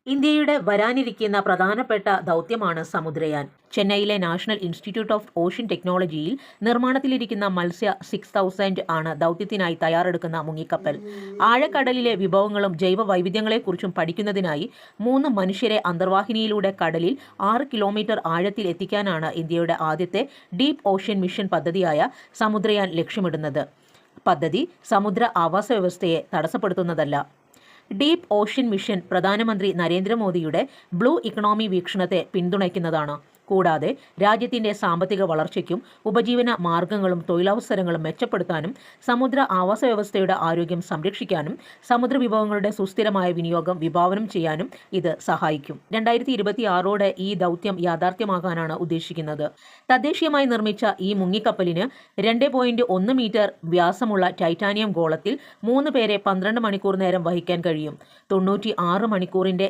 ഇന്ത്യയുടെ വരാനിരിക്കുന്ന പ്രധാനപ്പെട്ട ദൗത്യമാണ് സമുദ്രയാൻ. ചെന്നൈയിലെ നാഷണൽ ഇൻസ്റ്റിറ്റ്യൂട്ട് ഓഫ് ഓഷ്യൻ ടെക്നോളജിയിൽ നിർമ്മാണത്തിലിരിക്കുന്ന മത്സ്യ 6000 ആണ് ദൗത്യത്തിനായി തയ്യാറെടുക്കുന്ന മുങ്ങിക്കപ്പൽ. ആഴക്കടലിലെ വിഭവങ്ങളും ജൈവ വൈവിധ്യങ്ങളെക്കുറിച്ചും പഠിക്കുന്നതിനായി 3 മനുഷ്യരെ അന്തർവാഹിനിയിലൂടെ കടലിൽ 6 കിലോമീറ്റർ ആഴത്തിൽ എത്തിക്കാനാണ് ഇന്ത്യയുടെ ആദ്യത്തെ ഡീപ് ഓഷ്യൻ മിഷൻ പദ്ധതിയായ സമുദ്രയാൻ ലക്ഷ്യമിടുന്നത്. പദ്ധതി സമുദ്ര ആവാസ വ്യവസ്ഥയെ തടസ്സപ്പെടുത്തുന്നതല്ല. ഡീപ് ഓഷ്യൻ മിഷൻ പ്രധാനമന്ത്രി നരേന്ദ്രമോദിയുടെ ബ്ലൂ ഇക്കണോമി വീക്ഷണത്തെ പിന്തുണയ്ക്കുന്നതാണ്. കൂടാതെ രാജ്യത്തിൻ്റെ സാമ്പത്തിക വളർച്ചയ്ക്കും ഉപജീവന മാർഗങ്ങളും തൊഴിലവസരങ്ങളും മെച്ചപ്പെടുത്താനും സമുദ്ര ആവാസ വ്യവസ്ഥയുടെ ആരോഗ്യം സംരക്ഷിക്കാനും സമുദ്ര വിഭവങ്ങളുടെ സുസ്ഥിരമായ വിനിയോഗം വിഭാവനം ചെയ്യാനും ഇത് സഹായിക്കും. 2026 ഈ ദൗത്യം യാഥാർത്ഥ്യമാക്കാനാണ് ഉദ്ദേശിക്കുന്നത്. തദ്ദേശീയമായി നിർമ്മിച്ച ഈ മുങ്ങിക്കപ്പലിന് 2.1 മീറ്റർ വ്യാസമുള്ള ടൈറ്റാനിയം ഗോളത്തിൽ 3 പേരെ 12 മണിക്കൂർ നേരം വഹിക്കാൻ കഴിയും. 96 മണിക്കൂറിൻ്റെ